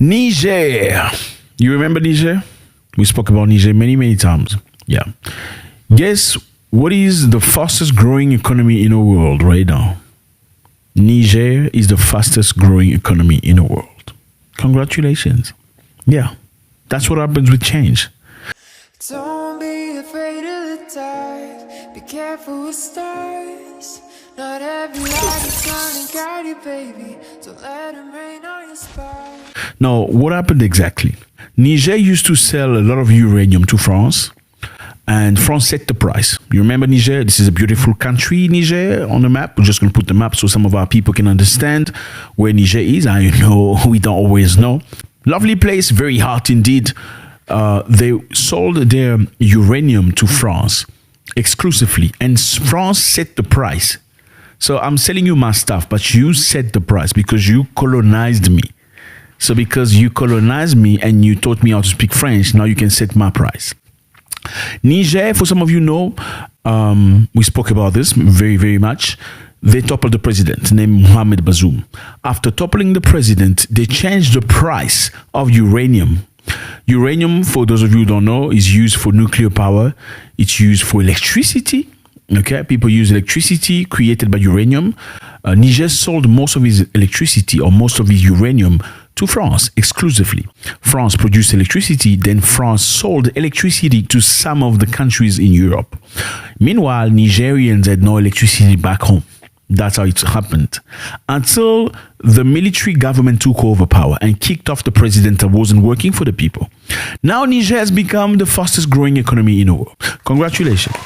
Niger. You remember Niger? We spoke about Niger many, many times. Yeah. Guess what is the fastest growing economy in the world right now? Niger is the fastest growing economy in the world. Congratulations. Yeah. That's what happens with change. Don't be afraid of the dark. Be careful with stars. Not every light is shining guide you, baby. So let them rain on your spark. Now, what happened exactly? Niger used to sell a lot of uranium to France, and France set the price. You remember Niger? This is a beautiful country, Niger, on the map. We're just going to put the map so some of our people can understand where Niger is. I know we don't always know. Lovely place, very hot indeed. They sold their uranium to France exclusively, and France set the price. So I'm selling you my stuff, but you set the price because you colonized me. So because you colonized me and you taught me how to speak French, now you can set my price. Niger, for some of you know, we spoke about this very, very much. They toppled the president named Mohamed Bazoum. After toppling the president, they changed the price of uranium. Uranium, for those of you who don't know, is used for nuclear power. It's used for electricity. Okay, people use electricity created by uranium. Niger sold most of his electricity or most of his uranium to France exclusively. France produced electricity, then France sold electricity to some of the countries in Europe. Meanwhile, Nigerians had no electricity back home. That's how it happened. Until the military government took over power and kicked off the president that wasn't working for the people. Now Niger has become the fastest growing economy in the world. Congratulations.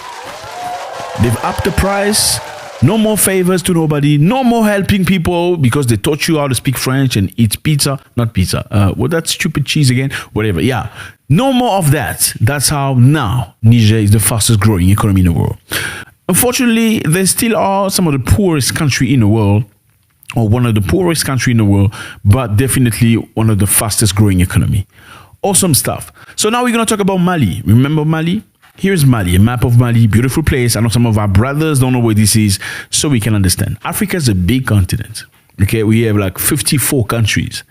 They've upped the price. No more favors to nobody. No more helping people because they taught you how to speak French and eat pizza. Not pizza. What that stupid cheese again? Whatever. Yeah. No more of that. That's how now Niger is the fastest growing economy in the world. Unfortunately, there still are some of the poorest country in the world, or one of the poorest country in the world, but definitely one of the fastest growing economy. Awesome stuff. So now we're going to talk about Mali. Remember Mali? Here's Mali, a map of Mali, beautiful place. I know some of our brothers don't know where this is, so we can understand. Africa is a big continent. Okay, we have like 54 countries.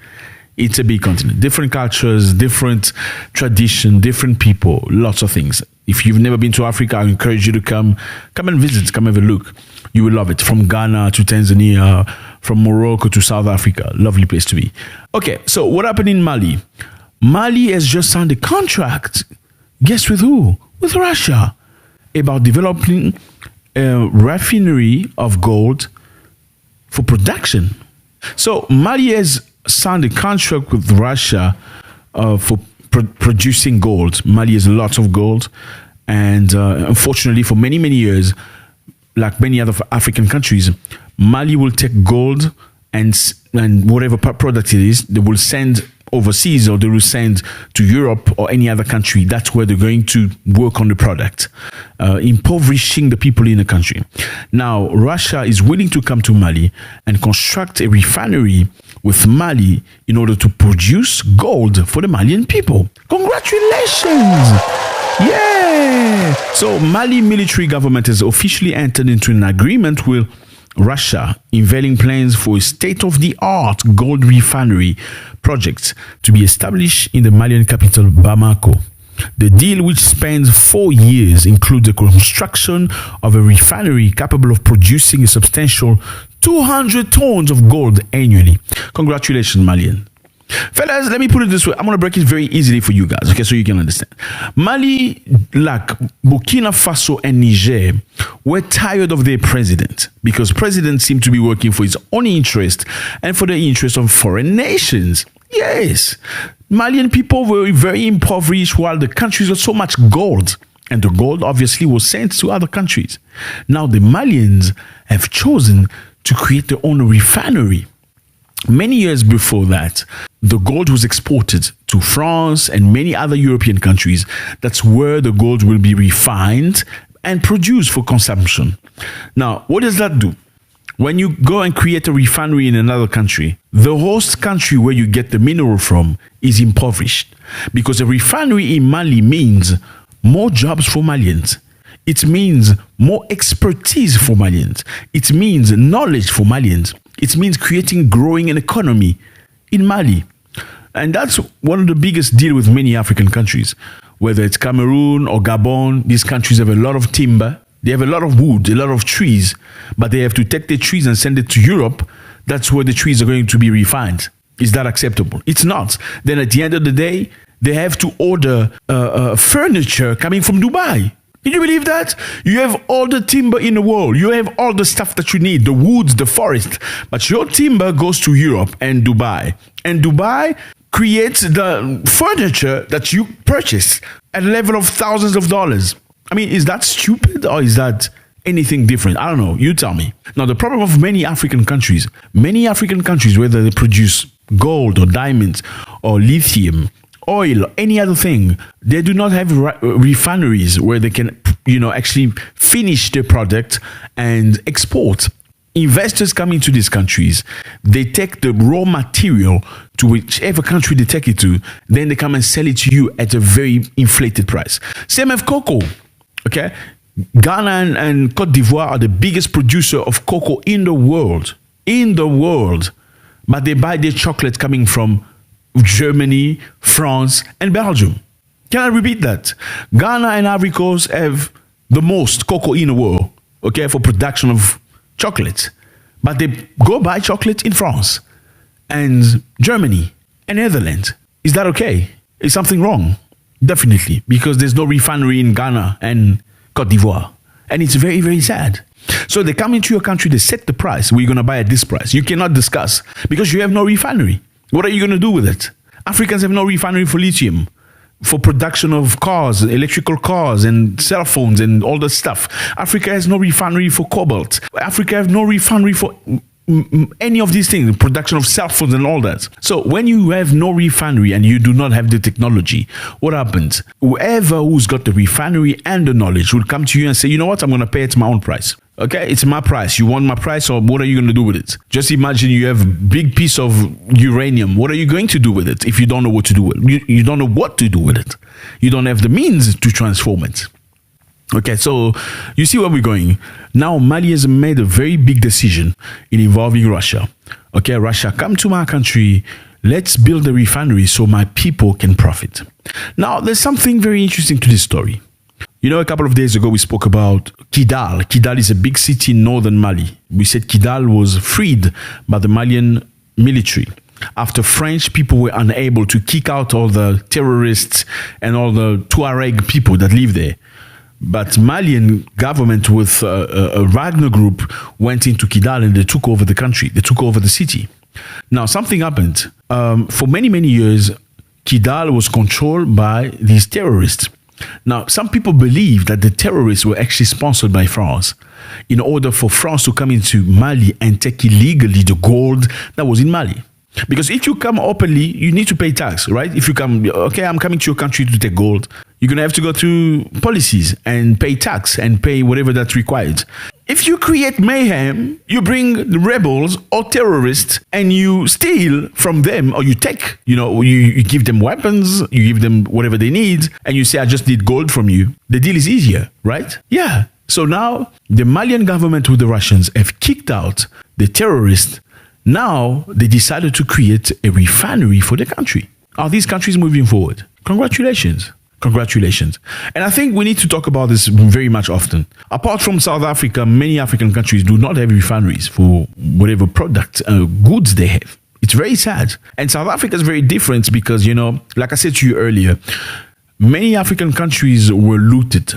It's a big continent. Different cultures, different tradition, different people, lots of things. If you've never been to Africa, I encourage you to come and visit, come have a look. You will love it. From Ghana to Tanzania, from Morocco to South Africa. Lovely place to be. Okay, so what happened in Mali? Mali has just signed a contract. Guess with who? With Russia, about developing a refinery of gold for production. So Mali has signed a contract with Russia for producing gold. Mali has lots of gold, and unfortunately for many, many years, like many other African countries, Mali will take gold and whatever product it is, they will send overseas, or they will send to Europe or any other country. That's where they're going to work on the product, impoverishing the people in the country. Now, Russia is willing to come to Mali and construct a refinery with Mali in order to produce gold for the Malian people. Congratulations! Yeah! So Mali military government has officially entered into an agreement with Russia, unveiling plans for a state-of-the-art gold refinery project to be established in the Malian capital, Bamako. The deal, which spans 4 years, includes the construction of a refinery capable of producing a substantial 200 tons of gold annually. Congratulations, Malian. Fellas, let me put it this way. I'm going to break it very easily for you guys, okay, so you can understand. Mali, like Burkina Faso and Niger, were tired of their president because presidents seem to be working for his own interest and for the interest of foreign nations. Yes, Malian people were very impoverished while the countries had so much gold. And the gold obviously was sent to other countries. Now the Malians have chosen to create their own refinery. Many years before that, the gold was exported to France and many other European countries. That's where the gold will be refined and produced for consumption. Now, what does that do? When you go and create a refinery in another country, the host country where you get the mineral from is impoverished, because a refinery in Mali means more jobs for Malians. It means more expertise for Malians. It means knowledge for Malians. It means creating, growing an economy in Mali. And that's one of the biggest deal with many African countries. Whether it's Cameroon or Gabon, these countries have a lot of timber. They have a lot of wood, a lot of trees, but they have to take the trees and send it to Europe. That's where the trees are going to be refined. Is that acceptable? It's not. Then at the end of the day, they have to order furniture coming from Dubai. Can you believe that? You have all the timber in the world. You have all the stuff that you need, the woods, the forest. But your timber goes to Europe and Dubai. And Dubai creates the furniture that you purchase at a level of thousands of dollars. I mean, is that stupid or is that anything different? I don't know. You tell me. Now, the problem of many African countries, whether they produce gold or diamonds or lithium, oil, any other thing, they do not have refineries where they can, actually finish their product and export. Investors come into these countries, they take the raw material to whichever country they take it to, then they come and sell it to you at a very inflated price. Same with cocoa, okay? Ghana and Cote d'Ivoire are the biggest producer of cocoa in the world, but they buy their chocolate coming from Germany, France, and Belgium. Can I repeat that? Ghana and Ivory Coast have the most cocoa in the world, okay, for production of chocolate. But they go buy chocolate in France and Germany and Netherlands. Is that okay? Is something wrong? Definitely, because there's no refinery in Ghana and Cote d'Ivoire. And it's very, very sad. So they come into your country, they set the price. We're going to buy at this price. You cannot discuss because you have no refinery. What are you going to do with it? Africans have no refinery for lithium, for production of cars, electrical cars and cell phones and all that stuff. Africa has no refinery for cobalt. Africa has no refinery for any of these things, production of cell phones and all that. So when you have no refinery and you do not have the technology, what happens? Whoever who's got the refinery and the knowledge will come to you and say, you know what, I'm going to pay it my own price. Okay, it's my price. You want my price, or what are you going to do with it? Just imagine you have a big piece of uranium. What are you going to do with it if you don't know what to do with it? You don't know what to do with it. You don't have the means to transform it. Okay, so you see where we're going. Now, Mali has made a very big decision in involving Russia. Okay, Russia, come to my country. Let's build a refinery so my people can profit. Now, there's something very interesting to this story. A couple of days ago, we spoke about Kidal. Kidal is a big city in northern Mali. We said Kidal was freed by the Malian military after French people were unable to kick out all the terrorists and all the Tuareg people that live there. But Malian government with a Wagner group went into Kidal and they took over the country. They took over the city. Now, something happened. For many, many years, Kidal was controlled by these terrorists. Now, some people believe that the terrorists were actually sponsored by France in order for France to come into Mali and take illegally the gold that was in Mali. Because if you come openly, you need to pay tax, right? If you come, okay, I'm coming to your country to take gold, you're going to have to go through policies and pay tax and pay whatever that's required. If you create mayhem, you bring the rebels or terrorists and you steal from them, or you take, you give them weapons, you give them whatever they need, and you say, I just need gold from you. The deal is easier, right? Yeah. So now the Malian government with the Russians have kicked out the terrorists. Now they decided to create a refinery for the country. Are these countries moving forward? Congratulations. Congratulations. And I think we need to talk about this very much often. Apart from South Africa, many African countries do not have refineries for whatever product, goods they have. It's very sad. And South Africa is very different because, like I said to you earlier, many African countries were looted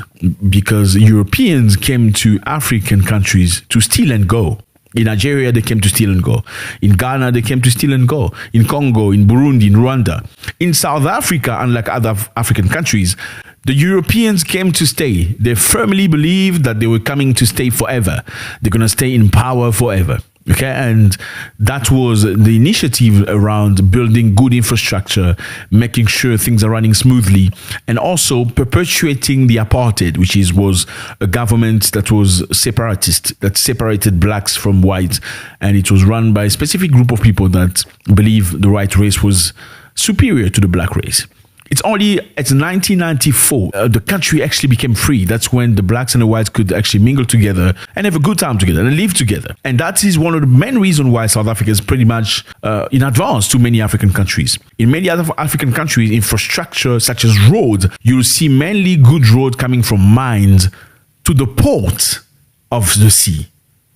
because Europeans came to African countries to steal and go. In Nigeria, they came to steal and go. In Ghana, they came to steal and go. In Congo, in Burundi, in Rwanda. In South Africa, unlike other African countries, the Europeans came to stay. They firmly believed that they were coming to stay forever. They're going to stay in power forever. Okay, and that was the initiative around building good infrastructure, making sure things are running smoothly, and also perpetuating the apartheid, which was a government that was separatist, that separated blacks from whites, and it was run by a specific group of people that believe the white race was superior to the black race. It's only at 1994 the country actually became free. That's when the blacks and the whites could actually mingle together and have a good time together and live together. And that is one of the main reasons why South Africa is pretty much in advance to many African countries. In many other African countries, infrastructure such as roads, you'll see mainly good road coming from mines to the port of the sea.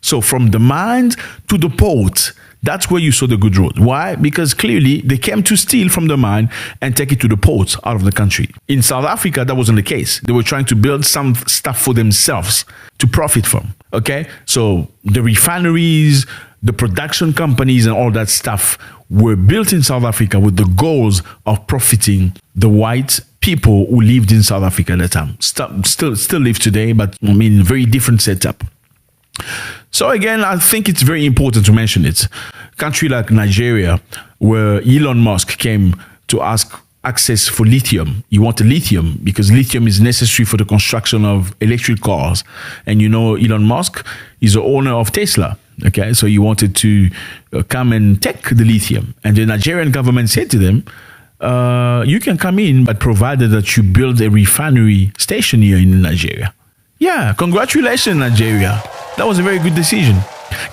So from the mines to the port, that's where you saw the good road. Why? Because clearly they came to steal from the mine and take it to the ports out of the country. In South Africa, that wasn't the case. They were trying to build some stuff for themselves to profit from. Okay? So the refineries, the production companies and all that stuff were built in South Africa with the goals of profiting the white people who lived in South Africa at that time. Still live today, but I mean, very different setup. So again, I think it's very important to mention it. Country like Nigeria, where Elon Musk came to ask access for lithium. He wanted lithium because lithium is necessary for the construction of electric cars. And you know, Elon Musk is the owner of Tesla. Okay, so he wanted to come and take the lithium. And the Nigerian government said to them, you can come in, but provided that you build a refinery station here in Nigeria. Yeah, congratulations, Nigeria. That was a very good decision.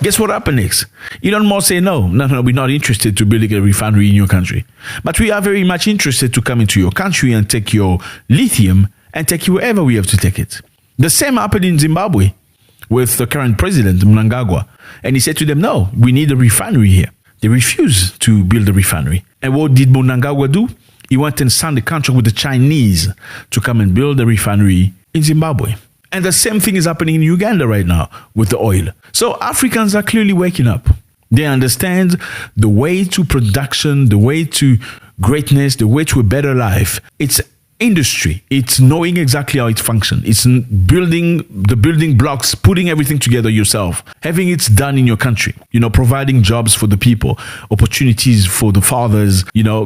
Guess what happened next? Elon Musk said, no, we're not interested to build a refinery in your country. But we are very much interested to come into your country and take your lithium and take you wherever we have to take it. The same happened in Zimbabwe with the current president, Mnangagwa. And he said to them, no, we need a refinery here. They refused to build a refinery. And what did Mnangagwa do? He went and signed a contract with the Chinese to come and build a refinery in Zimbabwe. And the same thing is happening in Uganda right now with the oil. So Africans are clearly waking up. They understand the way to production, the way to greatness, the way to a better life. It's industry. It's knowing exactly how it functions. It's building the building blocks, putting everything together yourself, having it done in your country, providing jobs for the people, opportunities for the fathers,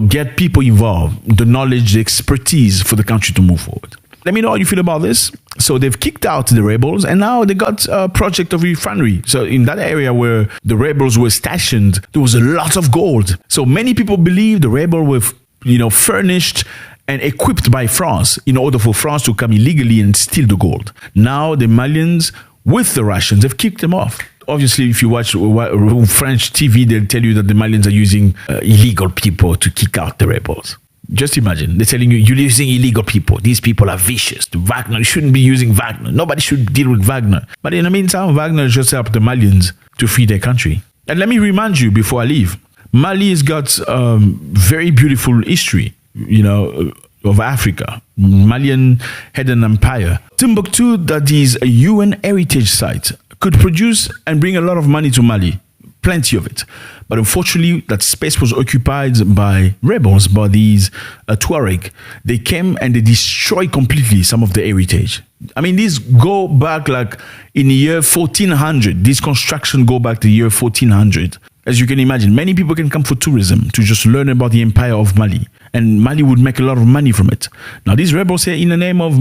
get people involved, the knowledge, the expertise for the country to move forward. Let me know how you feel about this. So they've kicked out the rebels and now they got a project of refinery. So in that area where the rebels were stationed, there was a lot of gold. So many people believe the rebels were, furnished and equipped by France in order for France to come illegally and steal the gold. Now the Malians with the Russians have kicked them off. Obviously, if you watch French TV, they'll tell you that the Malians are using illegal people to kick out the rebels. Just imagine, they're telling you, you're using illegal people. These people are vicious. Wagner, you shouldn't be using Wagner. Nobody should deal with Wagner. But in the meantime, Wagner just helped the Malians to free their country. And let me remind you before I leave, Mali has got very beautiful history, of Africa. Malian had an empire. Timbuktu, that is a UN heritage site, could produce and bring a lot of money to Mali. Plenty of it. But unfortunately, that space was occupied by rebels, by these Tuareg. They came and they destroyed completely some of the heritage. I mean, these go back like in the year 1400. These construction go back to the year 1400. As you can imagine, many people can come for tourism to just learn about the empire of Mali. And Mali would make a lot of money from it. Now, these rebels say, in the name of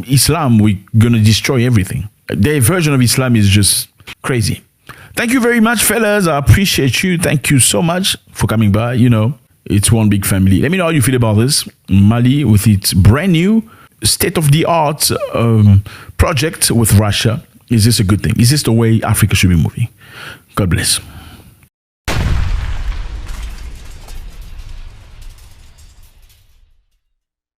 Islam, we're going to destroy everything. Their version of Islam is just crazy. Thank you very much, fellas. I appreciate you. Thank you so much for coming by. It's one big family. Let me know how you feel about this. Mali with its brand new state-of-the-art project with Russia. Is this a good thing? Is this the way Africa should be moving? God bless.